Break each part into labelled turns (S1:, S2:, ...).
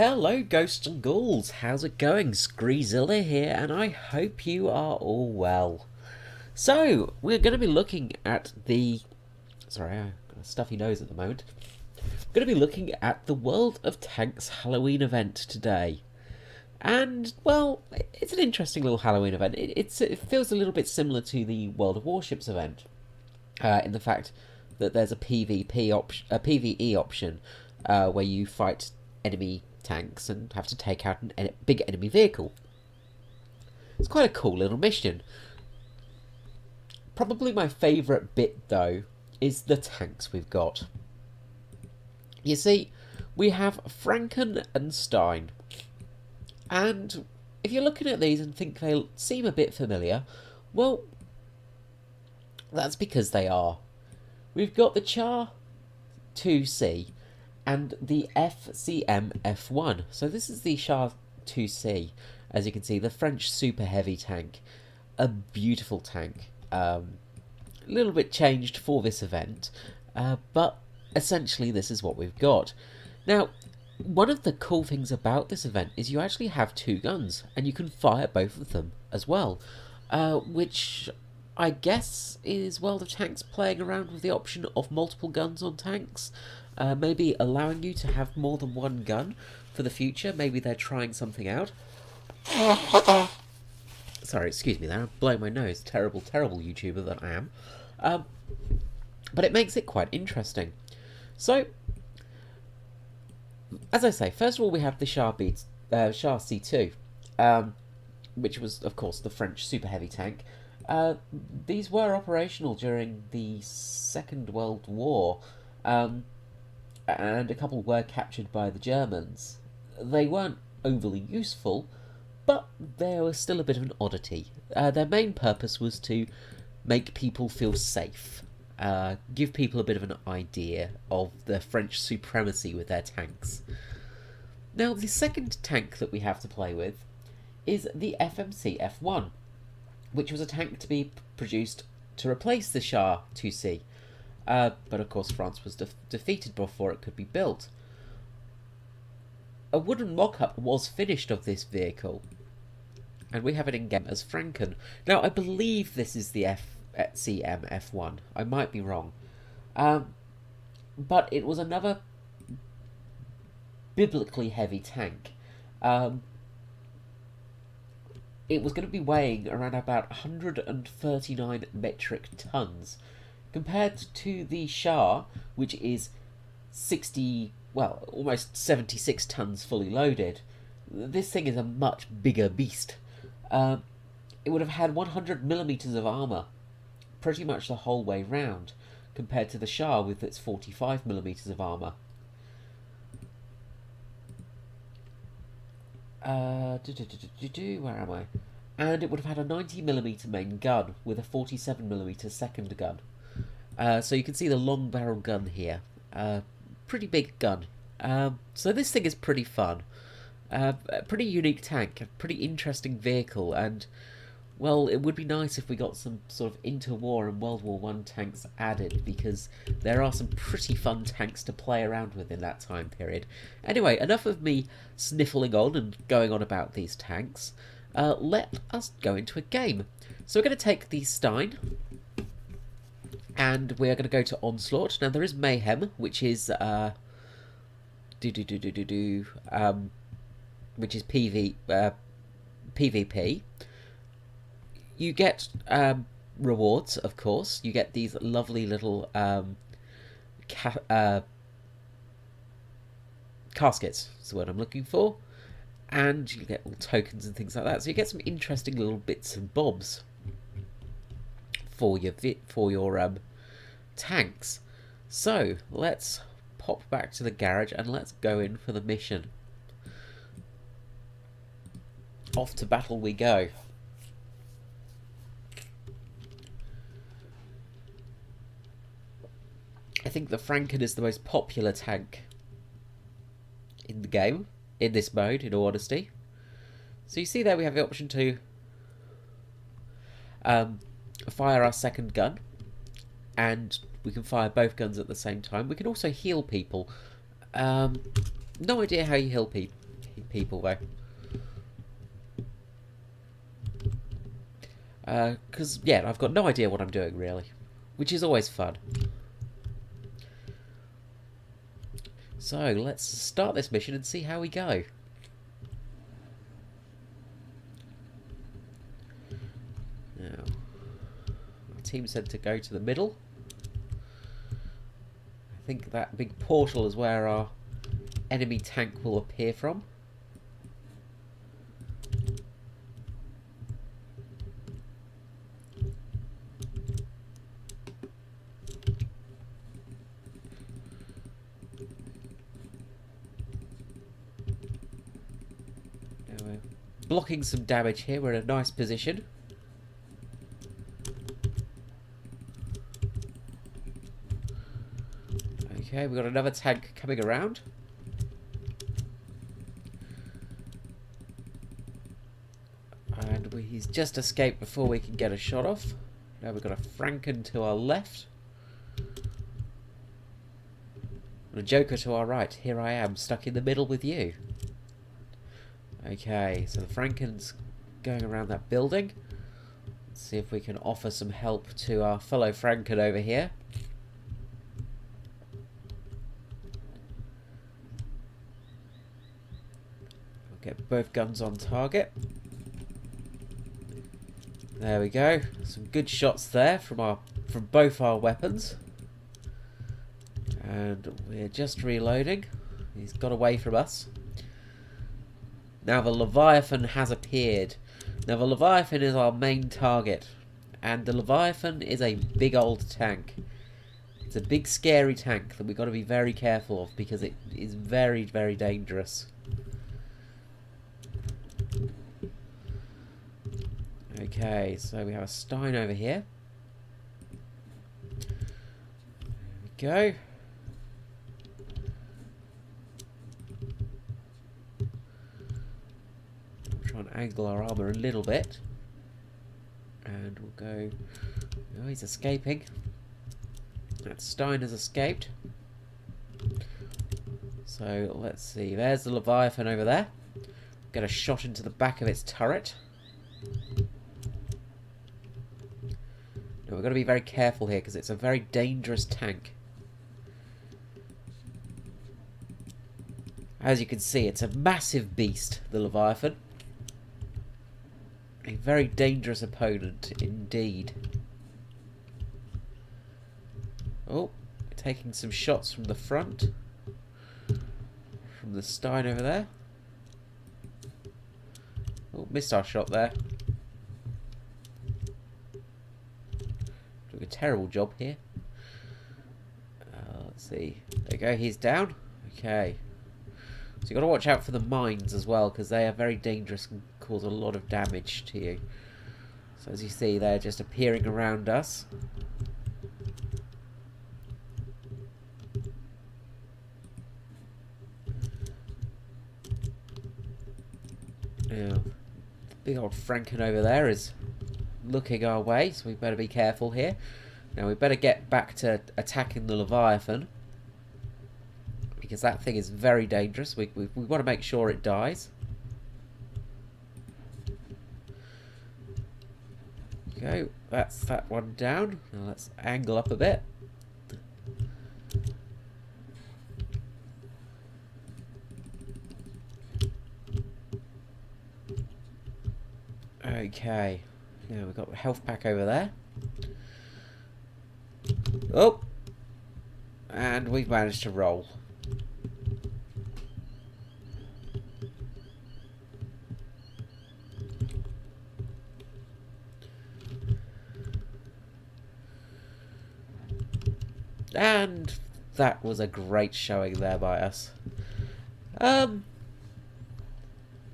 S1: Hello Ghosts and Ghouls, how's it going? Screezilla here, and I hope you are all well. So, we're going to be looking at the... Sorry, I've got a stuffy nose at the moment. We're going to be looking at the World of Tanks Halloween event today. And, well, it's an interesting little Halloween event. It feels a little bit similar to the World of Warships event, in the fact that there's a PvE option, where you fight enemy tanks and have to take out a big enemy vehicle. It's quite a cool little mission. Probably my favourite bit, though, is the tanks we've got. You see, we have Franken and Stein. And if you're looking at these and think they seem a bit familiar, well, that's because they are. We've got the Char 2C and the FCM F1. So this is the Char 2C, as you can see, the French super heavy tank. A beautiful tank. A little bit changed for this event, but essentially this is what we've got. Now, one of the cool things about this event is you actually have two guns, and you can fire both of them as well, which I guess is World of Tanks playing around with the option of multiple guns on tanks, maybe allowing you to have more than one gun for the future. Maybe they're trying something out. Sorry, excuse me there, I'm blowing my nose. Terrible, terrible YouTuber that I am. But it makes it quite interesting. So, as I say, first of all we have the Char C2, which was, of course, the French super heavy tank. These were operational during the Second World War, and a couple were captured by the Germans. They weren't overly useful, but they were still a bit of an oddity. Their main purpose was to make people feel safe, give people a bit of an idea of the French supremacy with their tanks. Now, the second tank that we have to play with is the FMC F1, which was a tank to be produced to replace the Char 2C. But of course France was defeated before it could be built. A wooden mock-up was finished of this vehicle, and we have it in-game as Franken. Now, I believe this is the FCM F1. I might be wrong. But it was another biblically heavy tank. It was going to be weighing around about 139 metric tons, compared to the Char, which is 60, well, almost 76 tons fully loaded. This thing is a much bigger beast. It would have had 100 millimeters of armor, pretty much the whole way round, compared to the Char with its 45 millimeters of armor. Where am I? And it would have had a 90mm main gun with a 47mm second gun. So you can see the long barrel gun here. Pretty big gun. So this thing is pretty fun. A pretty unique tank, a pretty interesting vehicle, and, well, it would be nice if we got some sort of interwar and World War I tanks added, because there are some pretty fun tanks to play around with in that time period. Anyway, enough of me sniffling on and going on about these tanks. Let us go into a game. So we're going to take the Stein, and we're going to go to Onslaught. Now, there is Mayhem, which is, which is PvP. You get rewards, of course. You get these lovely little caskets, is the word I'm looking for. And you get all tokens and things like that. So you get some interesting little bits and bobs for your tanks. So let's pop back to the garage and let's go in for the mission. Off to battle we go. I think the Franken is the most popular tank in the game, in this mode, in all honesty. So you see there we have the option to fire our second gun, and we can fire both guns at the same time. We can also heal people. No idea how you heal people, though. Because, yeah, I've got no idea what I'm doing, really. Which is always fun. So, let's start this mission and see how we go. Now, our team said to go to the middle. I think that big portal is where our enemy tank will appear from. Blocking some damage here. We're in a nice position. Okay, we've got another tank coming around. And he's just escaped before we can get a shot off. Now we've got a Franken to our left. And a Joker to our right. Here I am, stuck in the middle with you. Okay, so the Franken's going around that building. Let's see if we can offer some help to our fellow Franken over here. We'll get both guns on target. There we go. Some good shots there from both our weapons. And we're just reloading. He's got away from us. Now the Leviathan has appeared. Now the Leviathan is our main target. And the Leviathan is a big old tank. It's a big scary tank that we've got to be very careful of because it is very, very dangerous. Okay, so we have a Stein over here. There we go. Try and angle our armour a little bit. And we'll go... Oh, he's escaping. That Stein has escaped. So, let's see. There's the Leviathan over there. Get a shot into the back of its turret. Now, we've got to be very careful here because it's a very dangerous tank. As you can see, it's a massive beast, the Leviathan. A very dangerous opponent indeed. Oh, taking some shots from the front. From the Stein over there. Oh, missed our shot there. Doing a terrible job here. Let's see. There we go, he's down. Okay. So you've got to watch out for the mines as well, because they are very dangerous and cause a lot of damage to you. So as you see, they're just appearing around us. Now, the big old Franken over there is looking our way, so we better be careful here. Now we better get back to attacking the Leviathan, because that thing is very dangerous. We want to make sure it dies. Okay, that's that one down. Now let's angle up a bit. Okay, yeah, we've got a health pack over there. Oh! And we've managed to roll. And that was a great showing there by us.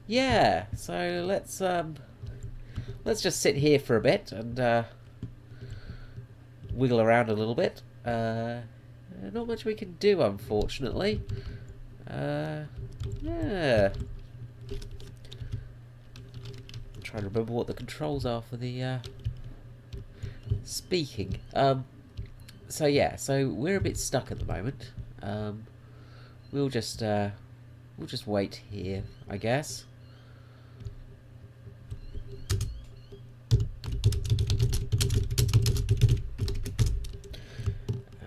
S1: Yeah, so let's just sit here for a bit and wiggle around a little bit. Not much we can do, unfortunately. Yeah. I'm trying to remember what the controls are for the speaking. So yeah, so we're a bit stuck at the moment. We'll just We'll just wait here, I guess.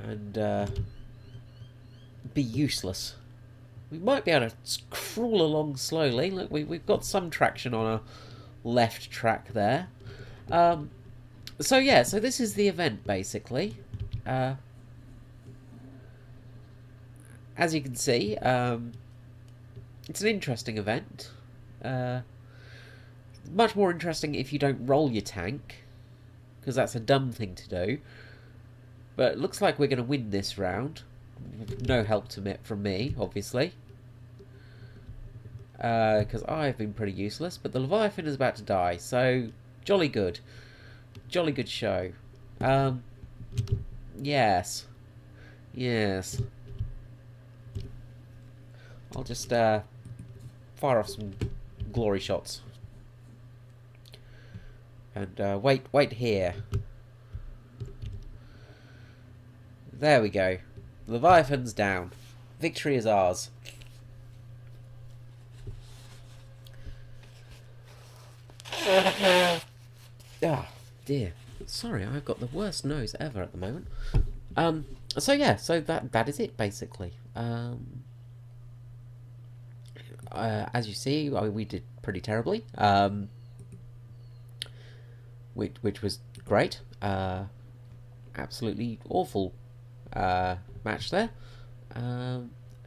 S1: And be useless. We might be able to crawl along slowly. Look, we've got some traction on our left track there. So yeah, so this is the event, basically. As you can see, it's an interesting event. Much more interesting if you don't roll your tank, because that's a dumb thing to do. But it looks like we're going to win this round. No help from me, obviously. Because I've been pretty useless. But the Leviathan is about to die, so jolly good. Jolly good show. Yes. Yes. I'll just fire off some glory shots. And wait here. There we go. Leviathan's down. Victory is ours. Ah, dear. Sorry, I've got the worst nose ever at the moment. So yeah, so that is it basically. As you see, we did pretty terribly. Which was great. Absolutely awful match there.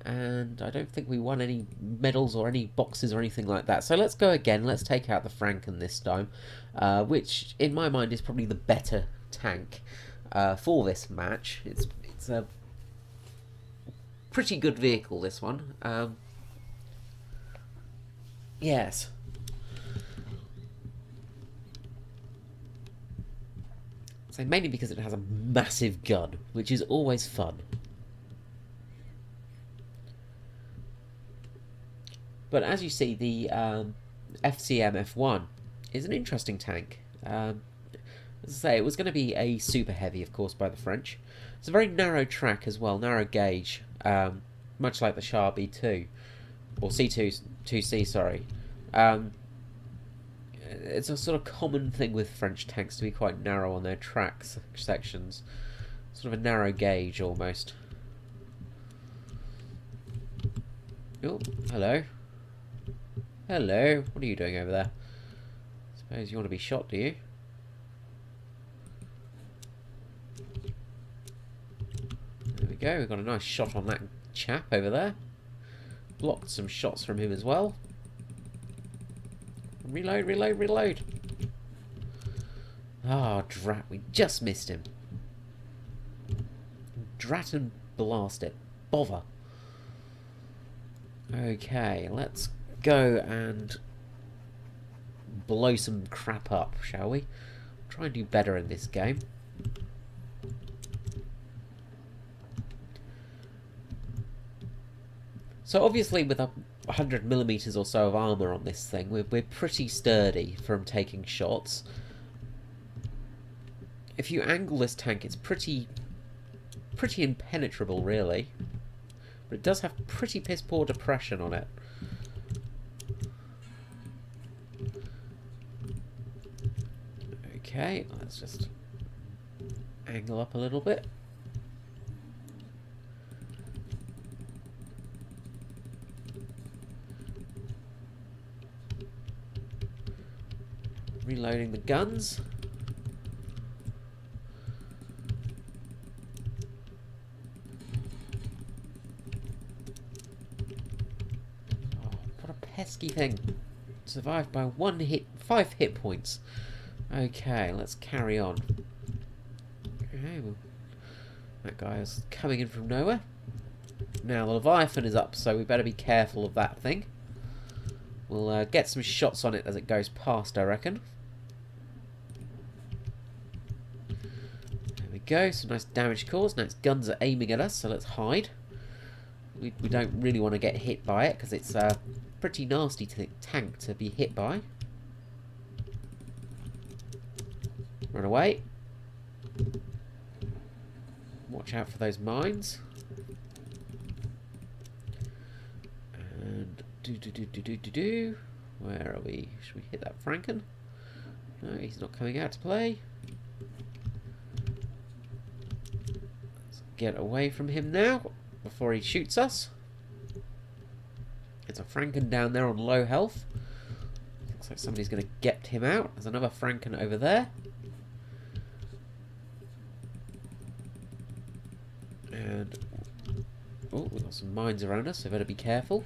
S1: And I don't think we won any medals or any boxes or anything like that. So let's go again. Let's take out the Franken this time, which in my mind is probably the better tank for this match. It's a pretty good vehicle, this one. Yes. So mainly because it has a massive gun, which is always fun. But as you see, the FCM F1 is an interesting tank. As I say, it was going to be a super heavy, of course, by the French. It's a very narrow track as well, narrow gauge, much like the Char B2, or C2C, sorry. It's a sort of common thing with French tanks to be quite narrow on their track sections. Sort of a narrow gauge, almost. Oh, hello. Hello. What are you doing over there? Suppose you want to be shot, do you? There we go. We've got a nice shot on that chap over there. Blocked some shots from him as well. Reload, reload, reload. Ah, drat, we just missed him. Drat and blast it. Bother. Okay, let's go and blow some crap up, shall we? Try and do better in this game. So obviously with 100mm or so of armour on this thing, we're pretty sturdy from taking shots. If you angle this tank, it's pretty impenetrable, really. But it does have pretty piss poor depression on it. Okay, let's just angle up a little bit. Reloading the guns. Oh, what a pesky thing. Survived by 5 hit points. Okay, let's carry on. Okay, well, that guy is coming in from nowhere. Now the Leviathan is up, so we better be careful of that thing. We'll get some shots on it as it goes past, I reckon. There we go, some nice damage caused. Now its guns are aiming at us, so let's hide. We don't really want to get hit by it, because it's a pretty nasty tank to be hit by. Run away. Watch out for those mines. And Where are we? Should we hit that Franken? No, he's not coming out to play. Let's get away from him now before he shoots us. It's a Franken down there on low health. Looks like somebody's going to get him out. There's another Franken over there. And oh, we've got some mines around us, so better be careful.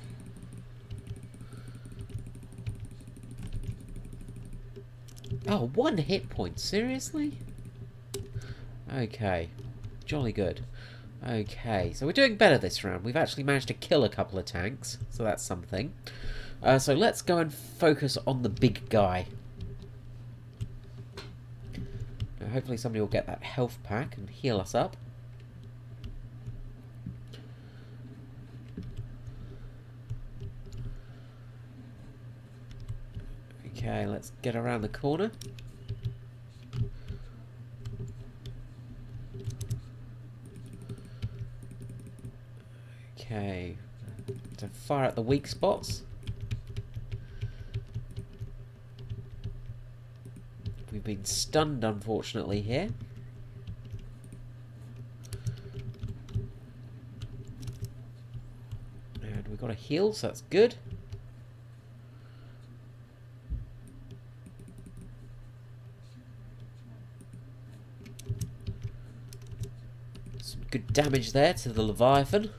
S1: Oh, 1 hit point, seriously? Okay, jolly good. Okay, so we're doing better this round. We've actually managed to kill a couple of tanks, so that's something. So let's go and focus on the big guy. Now, hopefully somebody will get that health pack and heal us up. Okay, let's get around the corner. Okay, to fire at the weak spots. We've been stunned, unfortunately, here. And we've got a heal, so that's good. Some good damage there to the Leviathan.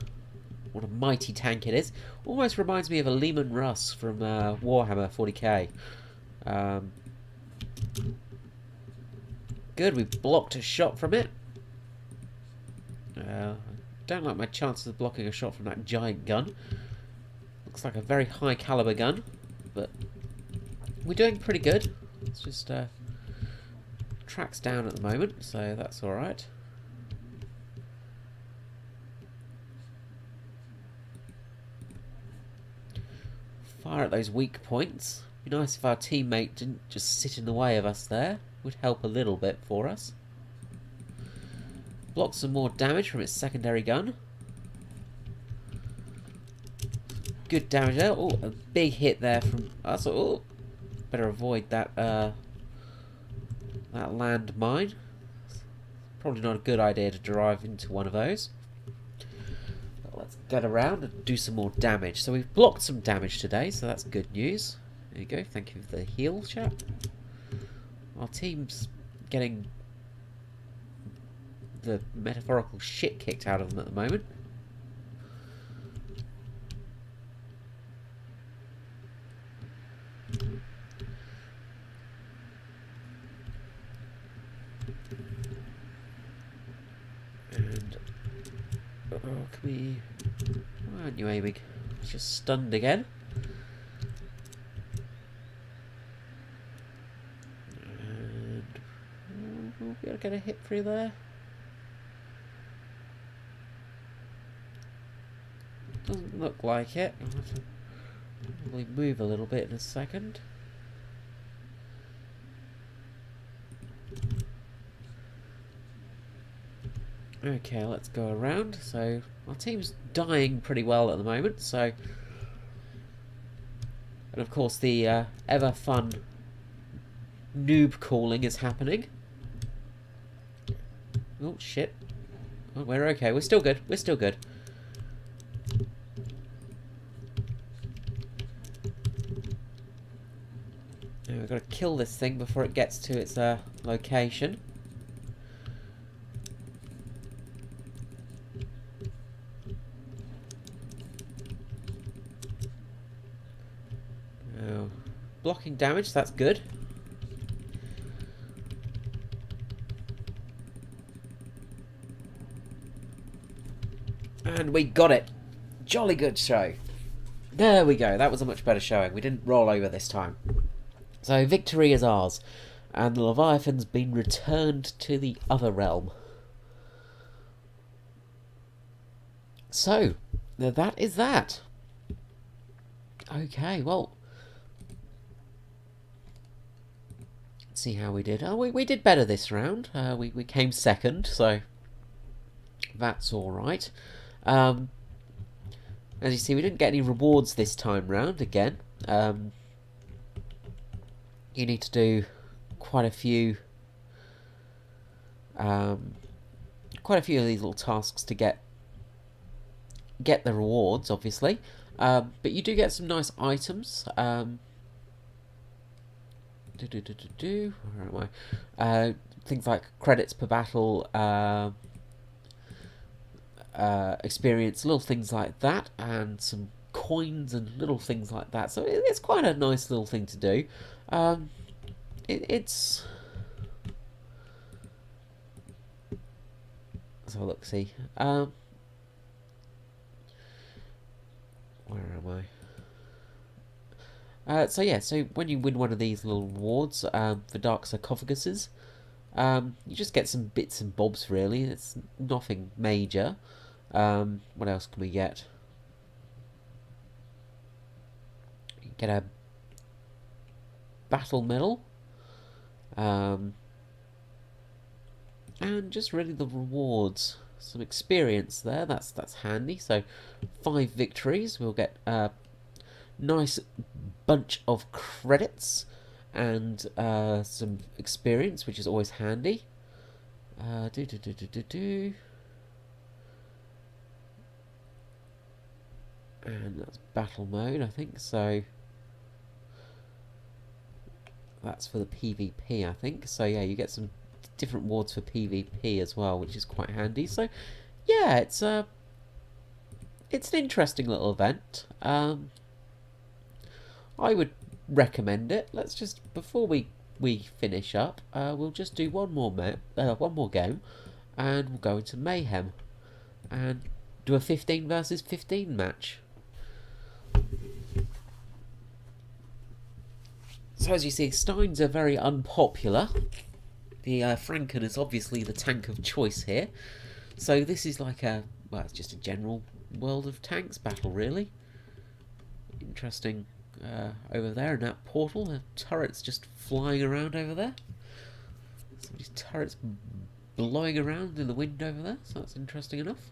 S1: What a mighty tank it is. Almost reminds me of a Leman Russ from Warhammer 40k. Good, we blocked a shot from it. I don't like my chances of blocking a shot from that giant gun. Looks like a very high caliber gun, but we're doing pretty good. It's just tracks down at the moment, so that's alright. Fire at those weak points. Be nice if our teammate didn't just sit in the way of us there. Would help a little bit for us. Block some more damage from its secondary gun. Good damage there. Oh, a big hit there from us. Oh, better avoid that that landmine. Probably not a good idea to drive into one of those. Let's get around and do some more damage. So we've blocked some damage today, so that's good news. There you go. Thank you for the heal, chap. Our team's getting the metaphorical shit kicked out of them at the moment. And can we? Why aren't you aiming? It's just stunned again. We'll be able to get a hit through there. Doesn't look like it. I'll have to probably move a little bit in a second. Okay, let's go around. So our team's dying pretty well at the moment. So, and of course the ever fun noob calling is happening. Oh shit! Oh, we're okay. We're still good. We're still good. Now we've got to kill this thing before it gets to its location. Oh, blocking damage. That's good. And we got it. Jolly good show. There we go. That was a much better showing. We didn't roll over this time. So victory is ours. And the Leviathan's been returned to the other realm. So, that is that. Okay, well. Let's see how we did. Oh, we did better this round. We came second, so that's alright. As you see, we didn't get any rewards this time round again. You need to do quite a few of these little tasks to get the rewards, obviously. But you do get some nice items. Where am I? Things like credits per battle, experience, little things like that, and some coins and little things like that. So it's quite a nice little thing to do. It's let's have a look. See, where am I? So yeah, so when you win one of these little rewards for Dark Sarcophaguses, you just get some bits and bobs. Really, it's nothing major. What else can we get? You get a battle medal, and just really the rewards. Some experience there. That's handy. So 5 victories. We'll get a nice bunch of credits and some experience, which is always handy. And that's battle mode, I think. So that's for the PvP, I think. So yeah, you get some different rewards for PvP as well, which is quite handy. So yeah, it's an interesting little event. I would recommend it. Let's just, before we finish up, we'll just do one more game, and we'll go into Mayhem and do a 15 versus 15 match. So as you see, Steins are very unpopular. The Franken is obviously the tank of choice here. So this is like well, it's just a general World of Tanks battle, really. Interesting over there in that portal. The turrets just flying around over there. Somebody's turrets blowing around in the wind over there, so that's interesting enough.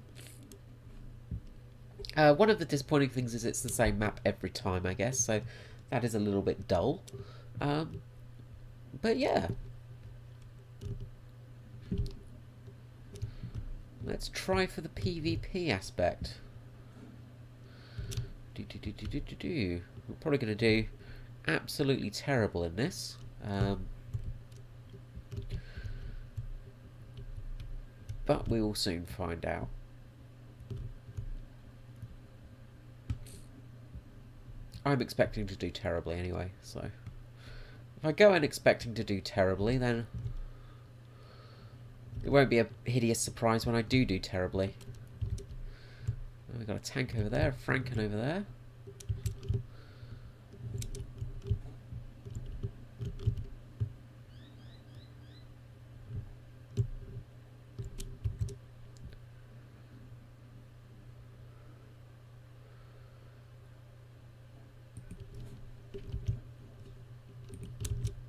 S1: One of the disappointing things is it's the same map every time, I guess, so that is a little bit dull. But yeah. Let's try for the PvP aspect. We're probably going to do absolutely terrible in this. But we will soon find out. I'm expecting to do terribly anyway, so if I go in expecting to do terribly, then it won't be a hideous surprise when I do terribly. We've got a tank over there, a Franken over there.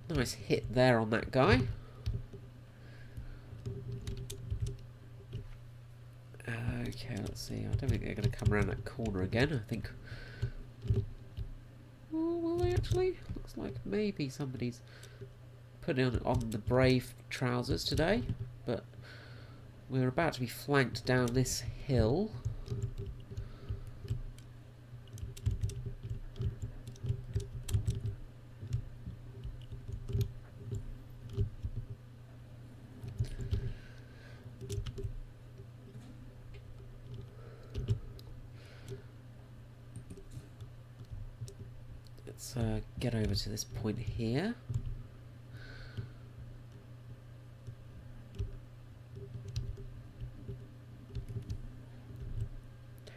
S1: Nice hit there on that guy. Okay, let's see. I don't think they're going to come around that corner again. I think... Oh, will they actually? Looks like maybe somebody's putting on the brave trousers today. But we're about to be flanked down this hill. Let's get over to this point here.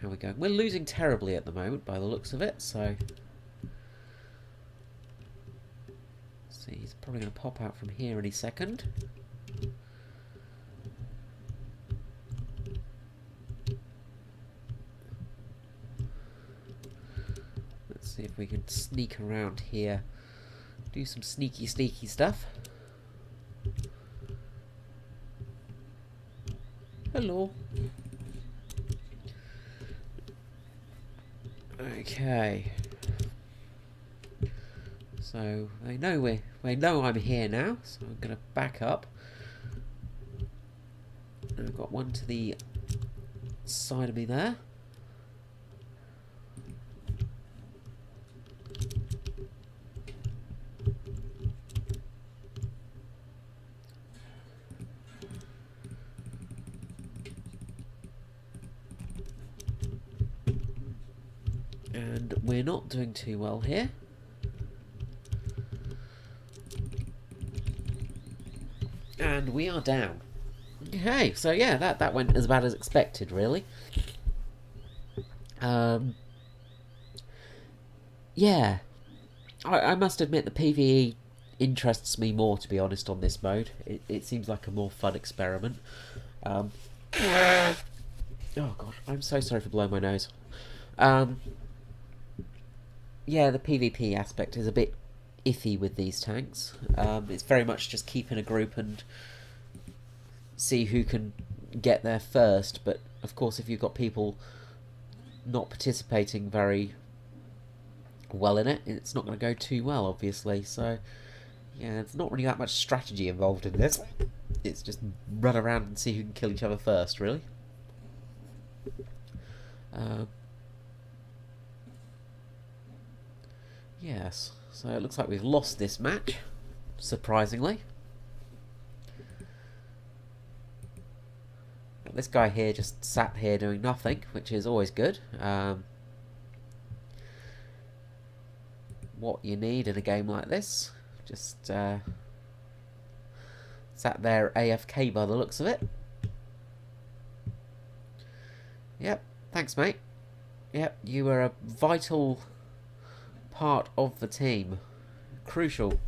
S1: How are we going? We're losing terribly at the moment by the looks of it, so... See, he's probably going to pop out from here any second. See if we can sneak around here, do some sneaky stuff. Hello. Okay. So they know I'm here now, so I'm gonna back up. And I've got one to the side of me there. And we're not doing too well here. And we are down. Okay, so yeah, that went as bad as expected, really. Yeah. I must admit the PvE interests me more, to be honest, on this mode. It seems like a more fun experiment. Oh god, I'm so sorry for blowing my nose. Yeah, the PvP aspect is a bit iffy with these tanks. It's very much just keeping a group and see who can get there first, but of course if you've got people not participating very well in it, it's not going to go too well, obviously. So yeah, there's not really that much strategy involved in this. It's just run around and see who can kill each other first, really. Yes, so it looks like we've lost this match, surprisingly. This guy here just sat here doing nothing, which is always good. What you need in a game like this. Just sat there AFK by the looks of it. Yep, thanks mate. Yep, you were a vital part of the team. Crucial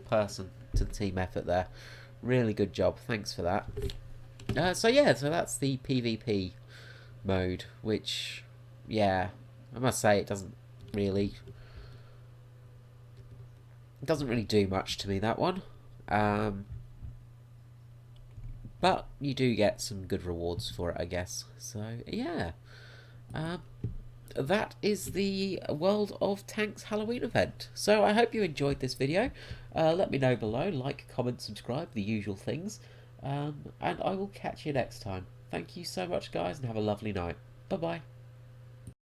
S1: person to the team effort there. Really good job, thanks for that. So yeah, so that's the PvP mode, which, yeah, I must say it doesn't really do much to me, that one. But you do get some good rewards for it, I guess. So yeah, that is the World of Tanks Halloween event. So I hope you enjoyed this video. Let me know below, like, comment, subscribe, the usual things. And I will catch you next time. Thank you so much, guys, and have a lovely night. Bye bye.